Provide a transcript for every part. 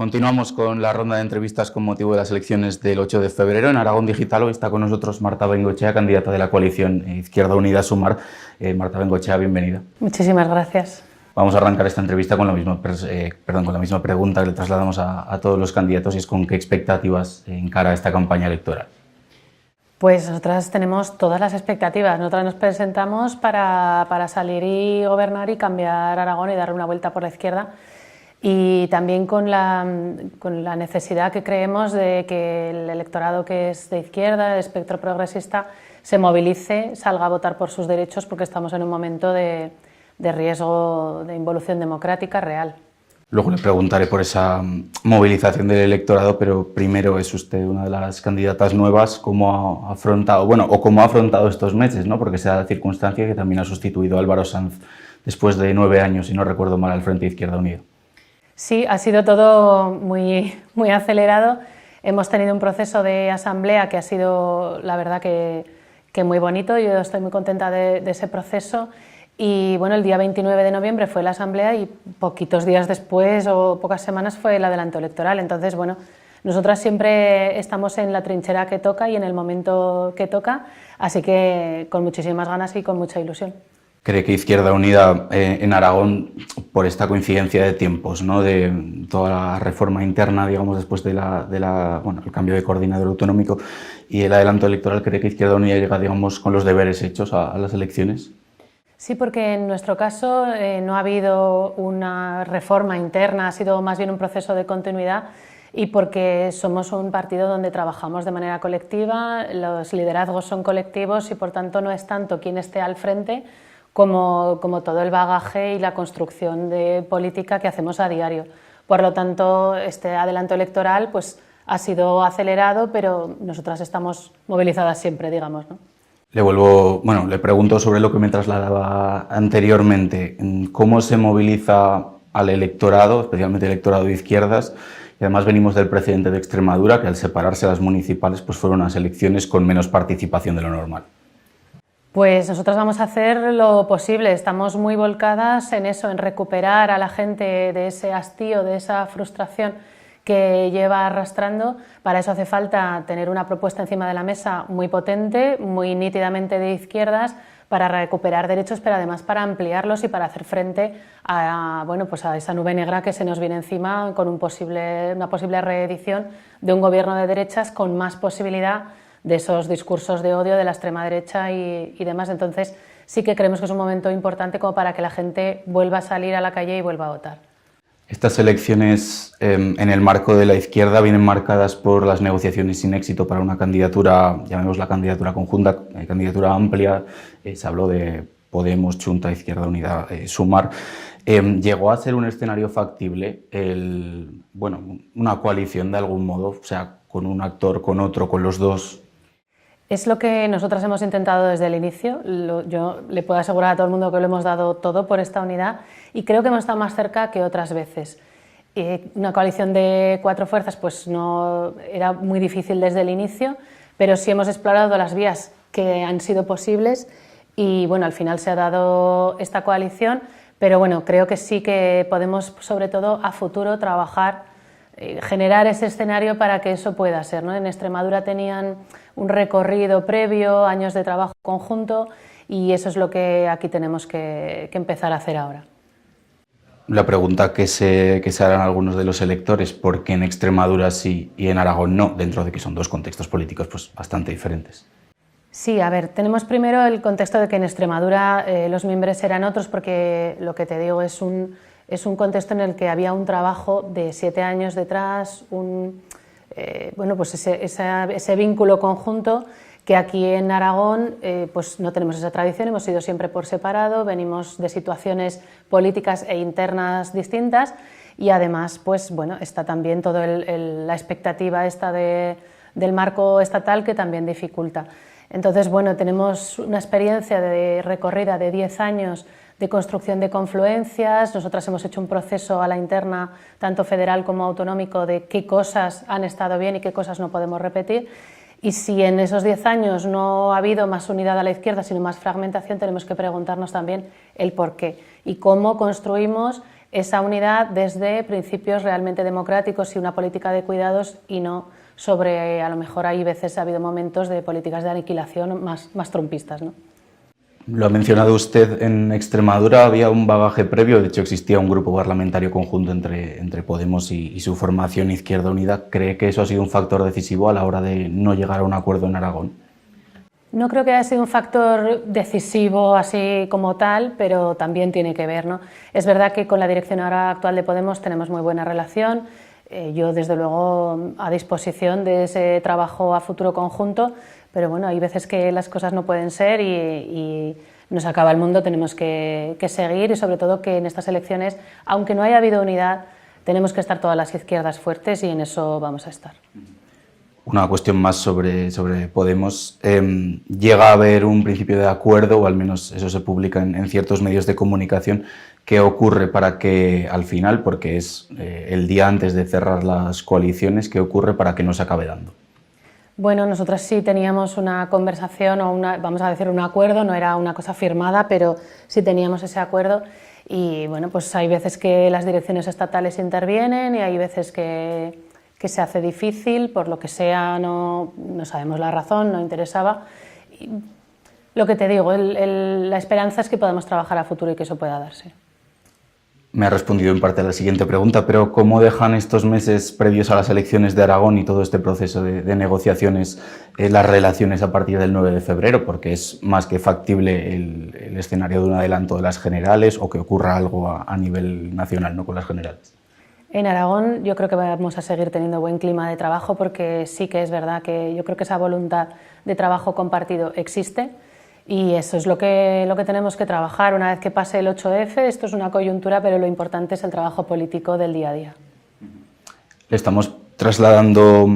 Continuamos con la ronda de entrevistas con motivo de las elecciones del 8 de febrero. En Aragón Digital hoy está con nosotros Marta Bengoechea, candidata de la coalición Izquierda Unida Sumar. Marta Bengoechea, bienvenida. Muchísimas gracias. Vamos a arrancar esta entrevista con la misma pregunta que le trasladamos a todos los candidatos, y es con qué expectativas encara esta campaña electoral. Pues nosotras tenemos todas las expectativas. Nosotras nos presentamos para salir y gobernar y cambiar Aragón y darle una vuelta por la izquierda. Y también con la necesidad que creemos de que el electorado que es de izquierda, el espectro progresista, se movilice, salga a votar por sus derechos, porque estamos en un momento de riesgo de involución democrática real. Luego le preguntaré por esa movilización del electorado, pero primero es usted una de las candidatas nuevas. ¿Cómo ha afrontado estos meses, ¿no? Porque se da la circunstancia que también ha sustituido a Álvaro Sanz después de 9 años, si no recuerdo mal, al Frente Izquierda Unida. Sí, ha sido todo muy acelerado. Hemos tenido un proceso de asamblea que ha sido, la verdad, que muy bonito. Yo estoy muy contenta de ese proceso. Y bueno, el día 29 de noviembre fue la asamblea y poquitos días después o pocas semanas fue el adelanto electoral. Entonces, bueno, nosotras siempre estamos en la trinchera que toca y en el momento que toca, así que con muchísimas ganas y con mucha ilusión. ¿Cree que Izquierda Unida en Aragón, por esta coincidencia de tiempos, ¿no?, de toda la reforma interna, digamos, después del cambio de coordinador autonómico y el adelanto electoral, cree que Izquierda Unida llega, digamos, con los deberes hechos a las elecciones? Sí, porque en nuestro caso no ha habido una reforma interna, ha sido más bien un proceso de continuidad, y porque somos un partido donde trabajamos de manera colectiva, los liderazgos son colectivos y por tanto no es tanto quien esté al frente como todo el bagaje y la construcción de política que hacemos a diario. Por lo tanto, este adelanto electoral pues, ha sido acelerado, pero nosotras estamos movilizadas siempre, digamos, ¿no? Le pregunto sobre lo que me trasladaba anteriormente. ¿Cómo se moviliza al electorado, especialmente el electorado de izquierdas? Y además venimos del precedente de Extremadura, que al separarse las municipales pues fueron unas elecciones con menos participación de lo normal. Pues nosotros vamos a hacer lo posible, estamos muy volcadas en eso, en recuperar a la gente de ese hastío, de esa frustración que lleva arrastrando. Para eso hace falta tener una propuesta encima de la mesa muy potente, muy nítidamente de izquierdas, para recuperar derechos, pero además para ampliarlos y para hacer frente a esa nube negra que se nos viene encima con una posible reedición de un gobierno de derechas con más posibilidad de esos discursos de odio de la extrema derecha y demás. Entonces sí que creemos que es un momento importante como para que la gente vuelva a salir a la calle y vuelva a votar. Estas elecciones en el marco de la izquierda vienen marcadas por las negociaciones sin éxito para una candidatura, llamémosla candidatura conjunta, candidatura amplia. Se habló de Podemos, Chunta, Izquierda Unida, Sumar. ¿Llegó a ser un escenario factible una coalición de algún modo, o sea, con un actor, con otro, con los dos? Es lo que nosotras hemos intentado desde el inicio. Yo le puedo asegurar a todo el mundo que lo hemos dado todo por esta unidad y creo que hemos estado más cerca que otras veces. Una coalición de 4 fuerzas pues no era muy difícil desde el inicio, pero sí hemos explorado las vías que han sido posibles y bueno, al final se ha dado esta coalición, pero bueno, creo que sí que podemos, sobre todo a futuro, trabajar, generar ese escenario para que eso pueda ser, ¿no? En Extremadura tenían un recorrido previo, años de trabajo conjunto, y eso es lo que aquí tenemos que empezar a hacer ahora. La pregunta que se harán algunos de los electores, ¿por qué en Extremadura sí y en Aragón no?, dentro de que son dos contextos políticos pues bastante diferentes. Sí, a ver, tenemos primero el contexto de que en Extremadura los miembros eran otros, porque lo que te digo es un contexto en el que había un trabajo de 7 años detrás, ese vínculo conjunto, que aquí en Aragón pues no tenemos esa tradición, hemos ido siempre por separado, venimos de situaciones políticas e internas distintas y además pues bueno, está también toda la expectativa esta del marco estatal que también dificulta. Entonces, bueno, tenemos una experiencia de recorrida de 10 años de construcción de confluencias. Nosotras hemos hecho un proceso a la interna, tanto federal como autonómico, de qué cosas han estado bien y qué cosas no podemos repetir. Y si en esos 10 años no ha habido más unidad a la izquierda, sino más fragmentación, tenemos que preguntarnos también el por qué y cómo construimos esa unidad desde principios realmente democráticos y una política de cuidados y no sobre, a lo mejor hay veces ha habido momentos de políticas de aniquilación más trumpistas, ¿no? Lo ha mencionado usted, en Extremadura había un bagaje previo, de hecho existía un grupo parlamentario conjunto entre Podemos y su formación Izquierda Unida. ¿Cree que eso ha sido un factor decisivo a la hora de no llegar a un acuerdo en Aragón? No creo que haya sido un factor decisivo así como tal, pero también tiene que ver, ¿no? Es verdad que con la dirección ahora actual de Podemos tenemos muy buena relación, yo desde luego a disposición de ese trabajo a futuro conjunto, pero bueno, hay veces que las cosas no pueden ser y nos acaba el mundo, tenemos que seguir y sobre todo que en estas elecciones, aunque no haya habido unidad, tenemos que estar todas las izquierdas fuertes y en eso vamos a estar. Una cuestión más sobre Podemos. ¿Llega a haber un principio de acuerdo, o al menos eso se publica en ciertos medios de comunicación? ¿Qué ocurre para que al final, porque es el día antes de cerrar las coaliciones, qué ocurre para que no se acabe dando? Bueno, nosotras sí teníamos una conversación o vamos a decir un acuerdo, no era una cosa firmada, pero sí teníamos ese acuerdo y bueno, pues hay veces que las direcciones estatales intervienen y hay veces que se hace difícil, por lo que sea, no sabemos la razón, no interesaba. Y lo que te digo, la esperanza es que podamos trabajar a futuro y que eso pueda darse. Me ha respondido en parte a la siguiente pregunta, pero ¿cómo dejan estos meses previos a las elecciones de Aragón y todo este proceso de negociaciones las relaciones a partir del 9 de febrero? Porque es más que factible el escenario de un adelanto de las generales o que ocurra algo a nivel nacional, no con las generales. En Aragón yo creo que vamos a seguir teniendo buen clima de trabajo porque sí que es verdad que yo creo que esa voluntad de trabajo compartido existe. Y eso es lo que tenemos que trabajar. Una vez que pase el 8F, esto es una coyuntura, pero lo importante es el trabajo político del día a día. Le estamos trasladando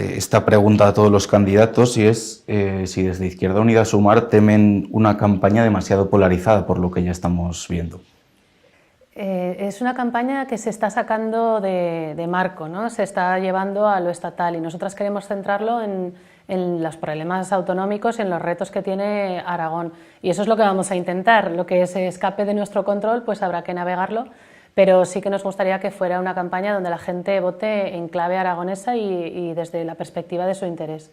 esta pregunta a todos los candidatos y es si desde Izquierda Unida Sumar temen una campaña demasiado polarizada por lo que ya estamos viendo. Es una campaña que se está sacando de marco, ¿no? Se está llevando a lo estatal y nosotras queremos centrarlo en los problemas autonómicos, en los retos que tiene Aragón. Y eso es lo que vamos a intentar. Lo que se escape de nuestro control, pues habrá que navegarlo, pero sí que nos gustaría que fuera una campaña donde la gente vote en clave aragonesa y desde la perspectiva de su interés.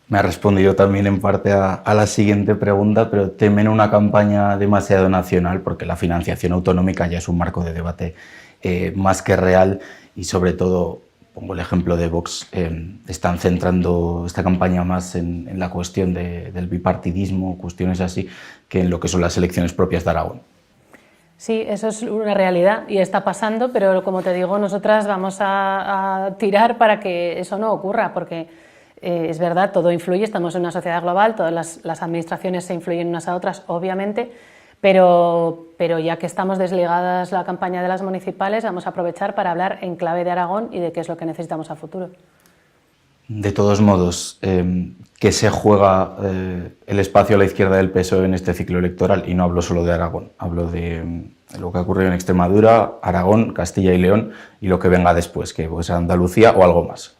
Me ha respondido también en parte a la siguiente pregunta, pero temen una campaña demasiado nacional porque la financiación autonómica ya es un marco de debate más que real y sobre todo, pongo el ejemplo de Vox, están centrando esta campaña más en la cuestión del bipartidismo, cuestiones así, que en lo que son las elecciones propias de Aragón. Sí, eso es una realidad y está pasando, pero como te digo, nosotras vamos a tirar para que eso no ocurra, porque es verdad, todo influye, estamos en una sociedad global, todas las administraciones se influyen unas a otras, obviamente, pero ya que estamos desligadas la campaña de las municipales, vamos a aprovechar para hablar en clave de Aragón y de qué es lo que necesitamos a futuro. De todos modos, ¿qué se juega el espacio a la izquierda del PSOE en este ciclo electoral? Y no hablo solo de Aragón, hablo de lo que ha ocurrido en Extremadura, Aragón, Castilla y León y lo que venga después, que pues Andalucía o algo más.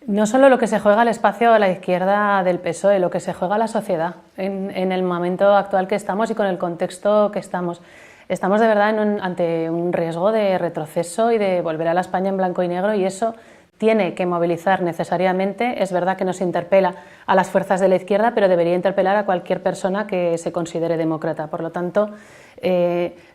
No solo lo que se juega el espacio a la izquierda del PSOE, lo que se juega la sociedad en el momento actual que estamos y con el contexto que estamos. Estamos de verdad ante un riesgo de retroceso y de volver a la España en blanco y negro y eso tiene que movilizar necesariamente. Es verdad que nos interpela a las fuerzas de la izquierda, pero debería interpelar a cualquier persona que se considere demócrata. Por lo tanto,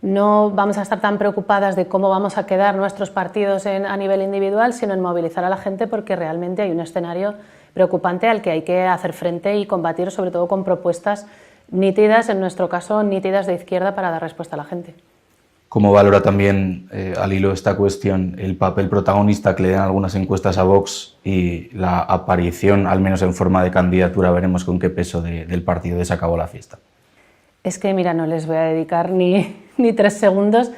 no vamos a estar tan preocupadas de cómo vamos a quedar nuestros partidos a nivel individual, sino en movilizar a la gente porque realmente hay un escenario preocupante al que hay que hacer frente y combatir, sobre todo con propuestas nítidas, en nuestro caso nítidas de izquierda, para dar respuesta a la gente. ¿Cómo valora también, al hilo de esta cuestión, el papel protagonista que le dan algunas encuestas a Vox y la aparición, al menos en forma de candidatura, veremos con qué peso del partido de Se acabó la fiesta? Es que, mira, no les voy a dedicar ni 3 segundos.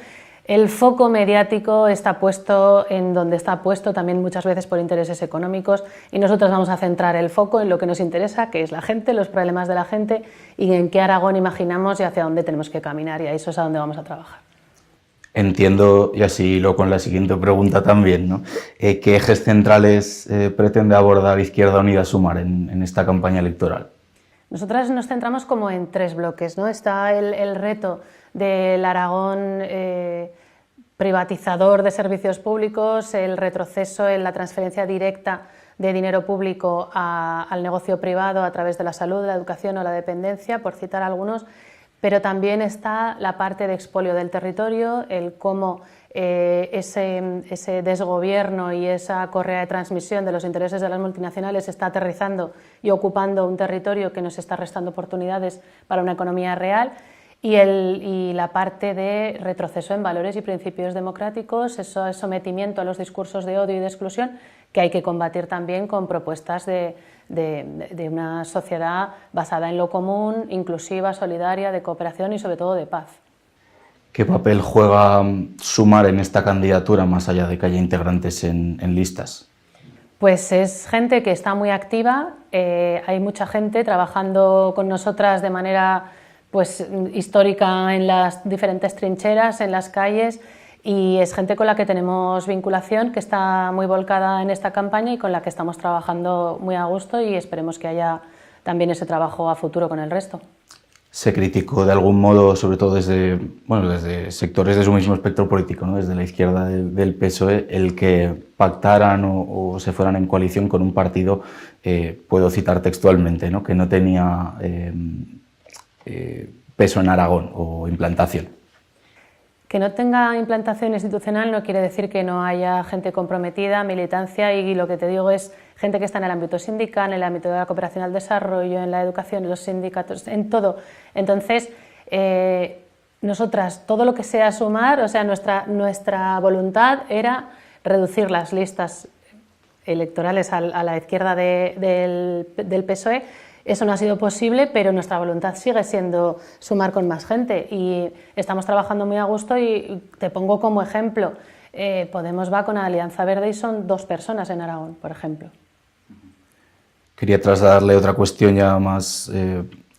El foco mediático está puesto en donde está puesto, también muchas veces por intereses económicos, y nosotros vamos a centrar el foco en lo que nos interesa, que es la gente, los problemas de la gente, y en qué Aragón imaginamos y hacia dónde tenemos que caminar, y a eso es a donde vamos a trabajar. Entiendo, y así hilo con la siguiente pregunta también, ¿no? ¿Qué ejes centrales pretende abordar Izquierda Unida Sumar en esta campaña electoral? Nosotras nos centramos como en 3 bloques, ¿no? Está el reto del Aragón privatizador de servicios públicos, el retroceso en la transferencia directa de dinero público al negocio privado a través de la salud, la educación o la dependencia, por citar algunos, pero también está la parte de expolio del territorio, el cómo ese desgobierno y esa correa de transmisión de los intereses de las multinacionales está aterrizando y ocupando un territorio que nos está restando oportunidades para una economía real, y la parte de retroceso en valores y principios democráticos, ese sometimiento a los discursos de odio y de exclusión, que hay que combatir también con propuestas de una sociedad basada en lo común, inclusiva, solidaria, de cooperación y sobre todo de paz. ¿Qué papel juega Sumar en esta candidatura, más allá de que haya integrantes en listas? Pues es gente que está muy activa, hay mucha gente trabajando con nosotras de manera histórica en las diferentes trincheras, en las calles, y es gente con la que tenemos vinculación, que está muy volcada en esta campaña y con la que estamos trabajando muy a gusto, y esperemos que haya también ese trabajo a futuro con el resto. Se criticó de algún modo, sobre todo desde sectores de su mismo espectro político, ¿no? Desde la izquierda del PSOE, el que pactaran o se fueran en coalición con un partido, puedo citar textualmente, ¿no? Que no tenía peso en Aragón o implantación. Que no tenga implantación institucional no quiere decir que no haya gente comprometida, militancia, y lo que te digo es gente que está en el ámbito sindical, en el ámbito de la cooperación al desarrollo, en la educación, en los sindicatos, en todo. Entonces, nosotras, todo lo que sea Sumar, o sea, nuestra voluntad era reducir las listas electorales a la izquierda del PSOE. Eso no ha sido posible, pero nuestra voluntad sigue siendo sumar con más gente y estamos trabajando muy a gusto, y te pongo como ejemplo, Podemos va con Alianza Verde y son 2 personas en Aragón, por ejemplo. Quería trasladarle otra cuestión ya más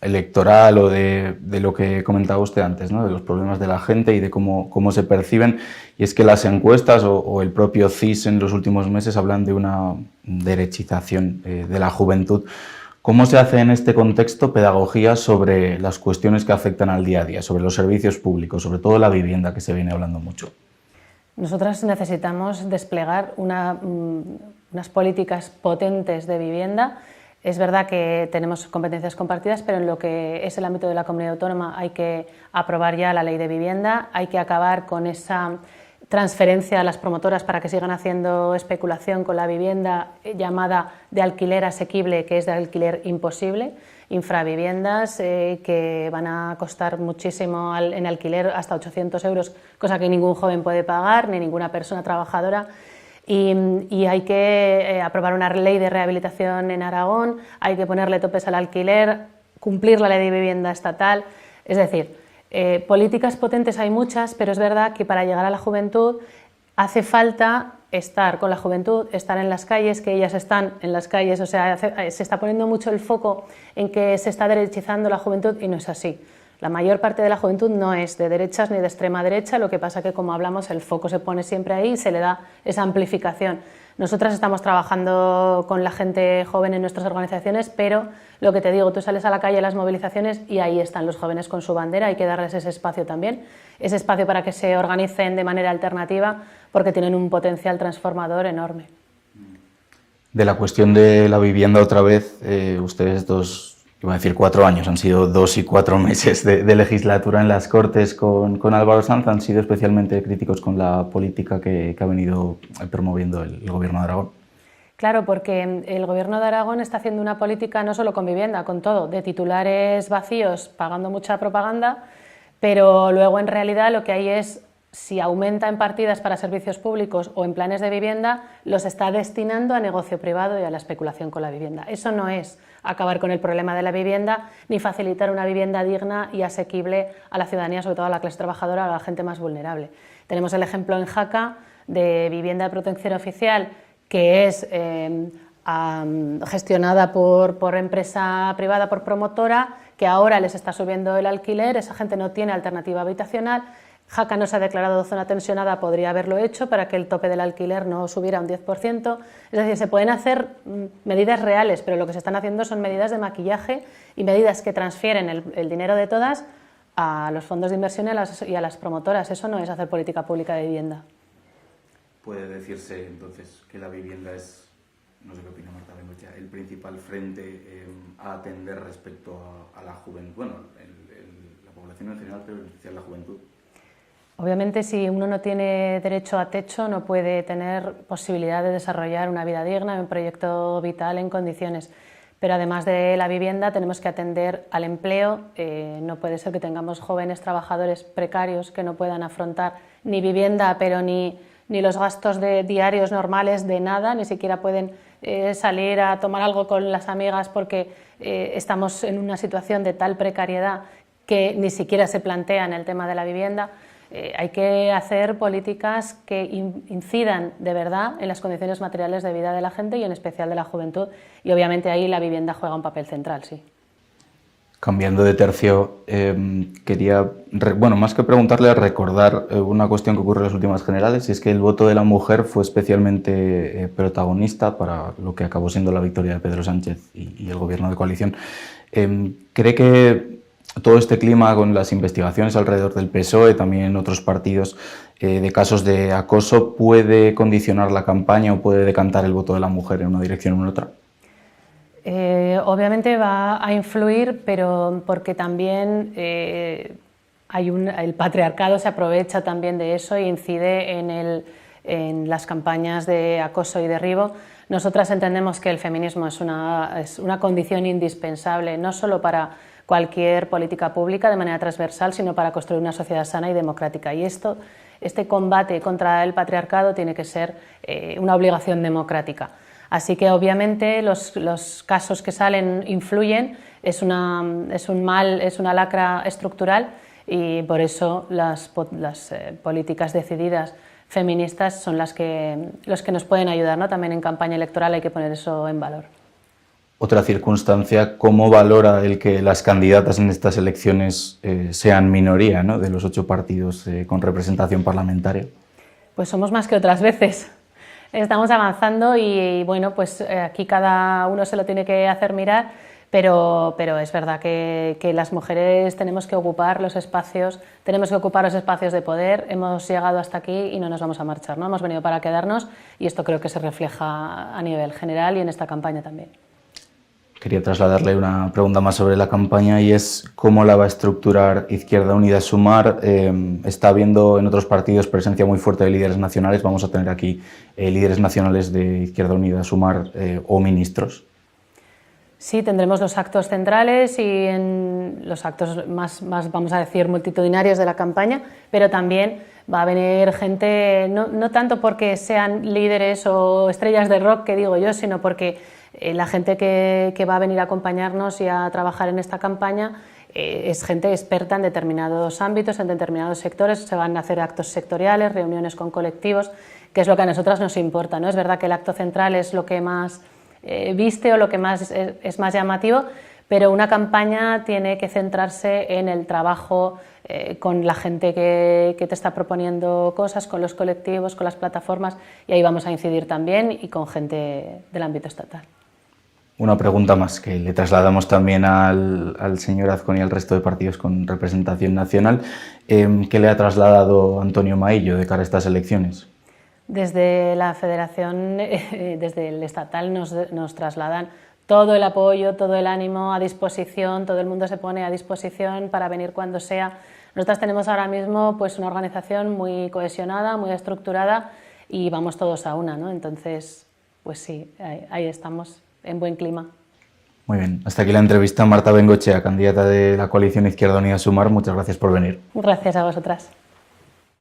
electoral o de lo que comentaba usted antes, ¿no? De los problemas de la gente y de cómo se perciben, y es que las encuestas o el propio CIS en los últimos meses hablan de una derechización de la juventud. ¿Cómo se hace en este contexto pedagogía sobre las cuestiones que afectan al día a día, sobre los servicios públicos, sobre todo la vivienda, que se viene hablando mucho? Nosotras necesitamos desplegar unas políticas potentes de vivienda. Es verdad que tenemos competencias compartidas, pero en lo que es el ámbito de la comunidad autónoma hay que aprobar ya la ley de vivienda, hay que acabar con esa transferencia a las promotoras para que sigan haciendo especulación con la vivienda llamada de alquiler asequible, que es de alquiler imposible, infraviviendas que van a costar muchísimo en alquiler, hasta 800 euros, cosa que ningún joven puede pagar, ni ninguna persona trabajadora. Y hay que aprobar una ley de rehabilitación en Aragón, hay que ponerle topes al alquiler, cumplir la ley de vivienda estatal, es decir, políticas potentes hay muchas, pero es verdad que para llegar a la juventud hace falta estar con la juventud, estar en las calles, que ellas están en las calles, o sea, se está poniendo mucho el foco en que se está derechizando la juventud y no es así. La mayor parte de la juventud no es de derechas ni de extrema derecha, lo que pasa que, como hablamos, el foco se pone siempre ahí y se le da esa amplificación. Nosotras estamos trabajando con la gente joven en nuestras organizaciones, pero lo que te digo, tú sales a la calle a las movilizaciones y ahí están los jóvenes con su bandera, hay que darles ese espacio también, ese espacio para que se organicen de manera alternativa, porque tienen un potencial transformador enorme. De la cuestión de la vivienda otra vez, ustedes iba a decir 4 años, han sido 2 y 4 meses de legislatura en las Cortes con Álvaro Sanz, han sido especialmente críticos con la política que ha venido promoviendo el Gobierno de Aragón. Claro, porque el Gobierno de Aragón está haciendo una política no solo con vivienda, con todo, de titulares vacíos, pagando mucha propaganda, pero luego en realidad lo que hay es, si aumenta en partidas para servicios públicos o en planes de vivienda, los está destinando a negocio privado y a la especulación con la vivienda. Eso no es acabar con el problema de la vivienda, ni facilitar una vivienda digna y asequible a la ciudadanía, sobre todo a la clase trabajadora, a la gente más vulnerable. Tenemos el ejemplo en Jaca de vivienda de protección oficial, que es gestionada por empresa privada, por promotora, que ahora les está subiendo el alquiler, esa gente no tiene alternativa habitacional. Jaca no se ha declarado zona tensionada, podría haberlo hecho para que el tope del alquiler no subiera un 10%. Es decir, se pueden hacer medidas reales, pero lo que se están haciendo son medidas de maquillaje y medidas que transfieren el dinero de todas a los fondos de inversión y a las promotoras. Eso no es hacer política pública de vivienda. Puede decirse entonces que la vivienda es, no sé qué opina Marta Bengoechea, el principal frente a atender respecto a la juventud, bueno, la población en general, pero en especial la juventud. Obviamente, si uno no tiene derecho a techo, no puede tener posibilidad de desarrollar una vida digna, un proyecto vital en condiciones. Pero además de la vivienda, tenemos que atender al empleo. No puede ser que tengamos jóvenes trabajadores precarios que no puedan afrontar ni vivienda, pero ni los gastos diarios normales de nada, ni siquiera pueden salir a tomar algo con las amigas porque estamos en una situación de tal precariedad que ni siquiera se plantea en el tema de la vivienda. Hay que hacer políticas que incidan de verdad en las condiciones materiales de vida de la gente y en especial de la juventud, y obviamente ahí la vivienda juega un papel central, sí. Cambiando de tercio, quería, bueno, más que preguntarle, recordar una cuestión que ocurre en las últimas generales, y es que el voto de la mujer fue especialmente protagonista para lo que acabó siendo la victoria de Pedro Sánchez y el gobierno de coalición. ¿Cree que todo este clima con las investigaciones alrededor del PSOE, también en otros partidos, de casos de acoso, puede condicionar la campaña o puede decantar el voto de la mujer en una dirección o en otra? Obviamente va a influir, pero porque también el patriarcado se aprovecha también de eso e incide en las campañas de acoso y derribo. Nosotras entendemos que el feminismo es una condición indispensable, no solo para cualquier política pública de manera transversal, sino para construir una sociedad sana y democrática. Y este combate contra el patriarcado tiene que ser una obligación democrática. Así que obviamente los casos que salen influyen, es una lacra estructural, y por eso las políticas decididas feministas son los que nos pueden ayudar, ¿no? También en campaña electoral hay que poner eso en valor. Otra circunstancia, ¿cómo valora el que las candidatas en estas elecciones sean minoría, ¿no?, de los 8 partidos con representación parlamentaria? Pues somos más que otras veces. Estamos avanzando y bueno, pues aquí cada uno se lo tiene que hacer mirar, pero es verdad que las mujeres tenemos que ocupar los espacios de poder. Hemos llegado hasta aquí y no nos vamos a marchar, ¿no? Hemos venido para quedarnos, y esto creo que se refleja a nivel general y en esta campaña también. Quería trasladarle una pregunta más sobre la campaña, y es cómo la va a estructurar Izquierda Unida Sumar. Está habiendo en otros partidos presencia muy fuerte de líderes nacionales. Vamos a tener aquí líderes nacionales de Izquierda Unida Sumar o ministros. Sí, tendremos los actos centrales y en los actos más, vamos a decir, multitudinarios de la campaña, pero también va a venir gente, no tanto porque sean líderes o estrellas de rock, que digo yo, sino porque la gente que va a venir a acompañarnos y a trabajar en esta campaña es gente experta en determinados ámbitos, en determinados sectores. Se van a hacer actos sectoriales, reuniones con colectivos, que es lo que a nosotras nos importa, ¿no? Es verdad que el acto central es lo que más viste o lo que más es más llamativo, pero una campaña tiene que centrarse en el trabajo con la gente que te está proponiendo cosas, con los colectivos, con las plataformas, y ahí vamos a incidir también, y con gente del ámbito estatal. Una pregunta más que le trasladamos también al señor Azcón y al resto de partidos con representación nacional. ¿Qué le ha trasladado Antonio Maillo de cara a estas elecciones? Desde la Federación, desde el estatal, nos trasladan todo el apoyo, todo el ánimo a disposición, todo el mundo se pone a disposición para venir cuando sea. Nosotras tenemos ahora mismo pues una organización muy cohesionada, muy estructurada, y vamos todos a una, ¿no? Entonces, pues sí, ahí estamos, en buen clima. Muy bien, hasta aquí la entrevista. Marta Bengoechea, candidata de la coalición Izquierda Unida Sumar, muchas gracias por venir. Gracias a vosotras.